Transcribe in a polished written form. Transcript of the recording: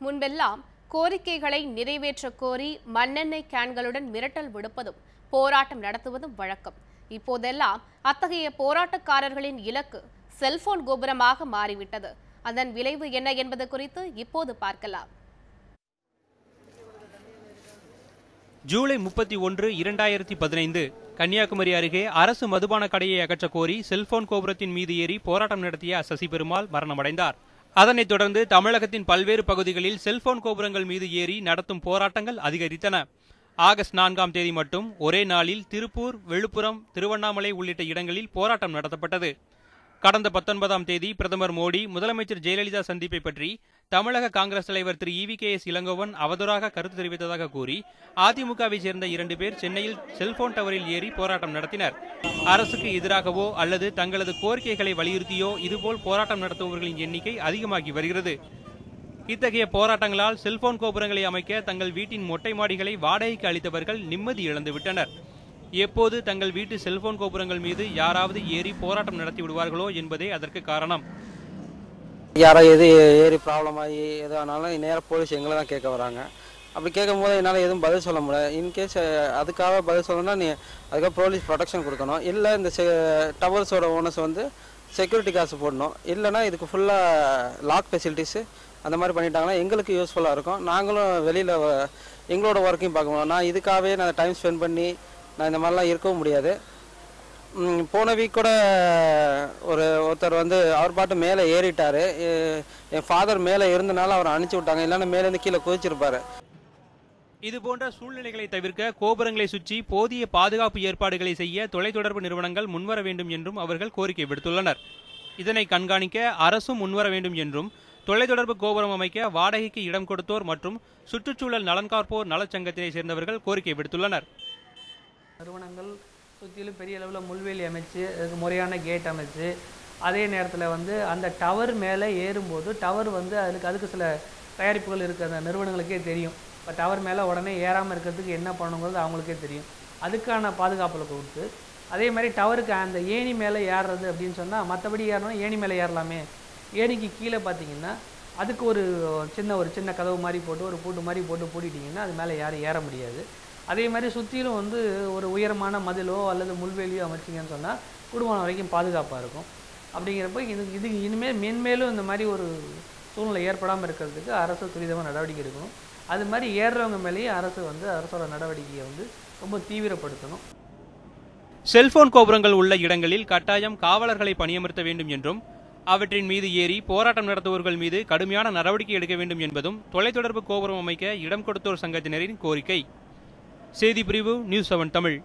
முன்பெல்லாம் கோரிக்கைகளை நிறைவேற்ற கோரி மண்ணெண்ணெய் கேன்களுடன் மிரட்டல் விடுப்பதும் போராட்டம் நடத்துவதும் வழக்கம். இப்போதெல்லாம் அத்தகைய போராட்டக்காரர்களின் இலக்கு செல்போன் கோபுரமாக மாறிவிட்டது. அதன் விளைவு என்ன என்பது குறித்து இப்போது பார்க்கலாம். ஜூலை 31, 2015 கன்னியாகுமரி அருகே அரசு மதுபான கடையை அகற்ற கோரி செல்போன் கோபுரத்தின் மீது ஏறி போராட்டம் நடத்திய சசி பெருமாள் மரணமடைந்தார். அதனைத் தொடர்ந்து தமிழகத்தின் பல்வேறு பகுதிகளில் செல்போன் கோபுரங்கள் மீது ஏறி நடத்தும் போராட்டங்கள் அதிகரித்தன. ஆகஸ்ட் 4ஆம் தேதி மட்டும் ஒரே நாளில் திருப்பூர், விழுப்புரம், திருவண்ணாமலை உள்ளிட்ட இடங்களில் போராட்டம் நடத்தப்பட்டது. கடந்த 19ஆம் தேதி பிரதமர் மோடி, முதலமைச்சர் ஜெயலலிதா சந்திப்பை பற்றி தமிழக காங்கிரஸ் தலைவர் திரு EVKS இளங்கோவன் அவதூறாக கருத்து தெரிவித்ததாக கூறி அதிமுகவை சேர்ந்த 2 பேர் சென்னையில் செல்போன் டவரில் ஏறி போராட்டம் நடத்தினர். அரசுக்கு எதிராகவோ அல்லது தங்களது கோரிக்கைகளை வலியுறுத்தியோ இதுபோல் போராட்டம் நடத்துபவர்களின் எண்ணிக்கை அதிகமாகி வருகிறது. இத்தகைய போராட்டங்களால் செல்போன் கோபுரங்களை அமைக்க தங்கள் வீட்டின் மொட்டை மாடிகளை வாடகைக்கு அளித்தவர்கள் நிம்மதி இழந்துவிட்டனர். எப்போது தங்கள் வீட்டு செல்போன் கோபுரங்கள் மீது யாராவது ஏறி போராட்டம் நடத்தி விடுவார்களோ என்பதே அதற்கு காரணம். யாரோ ஏறி ப்ராப்ளம் ஆகி எது ஆனாலும் நேராக போலீஸ் எங்களை தான் கேட்க வராங்க. அப்படி கேட்கும் போது என்னால் எதுவும் பதில் சொல்ல முடியாது. இன்கேஸ் அதுக்காக பதில் சொல்லணும்னா நீ அதுக்காக போலீஸ் ப்ரொடெக்ஷன் கொடுக்கணும். இல்லை இந்த டவர்ஸோட ஓனர்ஸ் வந்து செக்யூரிட்டி காசு போடணும். இல்லைனா இதுக்கு ஃபுல்லாக லாக் ஃபெசிலிட்டிஸு அந்த மாதிரி பண்ணிட்டாங்கன்னா எங்களுக்கு யூஸ்ஃபுல்லாக இருக்கும். நாங்களும் வெளியில் எங்களோட ஒர்க்கையும் பார்க்கணும். நான் இதுக்காகவே நான் டைம் ஸ்பெண்ட் பண்ணி நான் இந்த மாதிரிலாம் இருக்கவும் முடியாது. போன வீக் கூட ஒருத்தர் வந்து அவர் பாட்டு மேலே ஏறிட்டார். என் ஃபாதர் மேலே இருந்தனால அவரை அனுப்பிச்சி விட்டாங்க. இல்லைன்னா மேலேருந்து கீழே குதிச்சிருப்பாரு. இதுபோன்ற சூழ்நிலைகளை தவிர்க்க கோபுரங்களை சுற்றி போதிய பாதுகாப்பு ஏற்பாடுகளை செய்ய தொலைத்தொடர்பு நிறுவனங்கள் முன்வர வேண்டும் என்றும் அவர்கள் கோரிக்கை விடுத்துள்ளனர். இதனை கண்காணிக்க அரசும் முன்வர வேண்டும் என்றும், தொலைத்தொடர்பு கோபுரம் அமைக்க வாடகைக்கு இடம் கொடுத்தோர் மற்றும் சுற்றுச்சூழல் நலன் காப்போர் நலச்சங்கத்தினை சேர்ந்தவர்கள் கோரிக்கை விடுத்துள்ளனர். நிறுவனங்கள் சுற்றிலும் பெரிய அளவில் முள்வேலி அமைச்சு, அதுக்கு முறையான கேட் அமைச்சு, அதே நேரத்தில் வந்து அந்த டவர் மேலே ஏறும்போது டவர் வந்து அதுக்கு சில தயாரிப்புகள் இருக்குது. அந்த நிறுவனங்களுக்கே தெரியும். இப்போ டவர் மேலே உடனே ஏறாமல் இருக்கிறதுக்கு என்ன பண்ணணுங்கிறது அவங்களுக்கே தெரியும். அதுக்கான பாதுகாப்பில் கொடுத்து, அதே மாதிரி டவருக்கு அந்த ஏணி மேலே ஏறுறது அப்படின்னு சொன்னால், மற்றபடி ஏறணும் ஏணி மேலே ஏறலாமே, ஏணிக்கு கீழே பார்த்தீங்கன்னா அதுக்கு ஒரு சின்ன கதவு மாதிரி போட்டு ஒரு பூட்டு மாதிரி போட்டு பூட்டிட்டிங்கன்னா அது மேலே யாரும் ஏற முடியாது. அதே மாதிரி சுற்றிலும் வந்து ஒரு உயரமான மதிலோ அல்லது முள்வேலியோ அமைச்சிங்கன்னு சொன்னால் குடும்பம் வரைக்கும் பாதுகாப்பாக இருக்கும். அப்படிங்கிறப்ப இது இனிமேல் மென்மேலும் இந்த மாதிரி ஒரு சூழ்நிலை ஏற்படாமல் இருக்கிறதுக்கு அரசு துரிதமாக நடவடிக்கை எடுக்கணும். அது மாதிரி ஏறுறவங்க மேலேயே அரசோட நடவடிக்கையை வந்து ரொம்ப தீவிரப்படுத்தணும். செல்போன் கோபுரங்கள் உள்ள இடங்களில் கட்டாயம் காவலர்களை பணியமர்த்த வேண்டும் என்றும், அவற்றின் மீது ஏறி போராட்டம் நடத்துபவர்கள் மீது கடுமையான நடவடிக்கை எடுக்க வேண்டும் என்பதும் தொலைத்தொடர்பு கோபுரம் அமைக்க இடம் கொடுத்தோர் சங்கத்தினரின் கோரிக்கை. செய்தி பிரிவு, நியூஸ் 7 தமிழ்.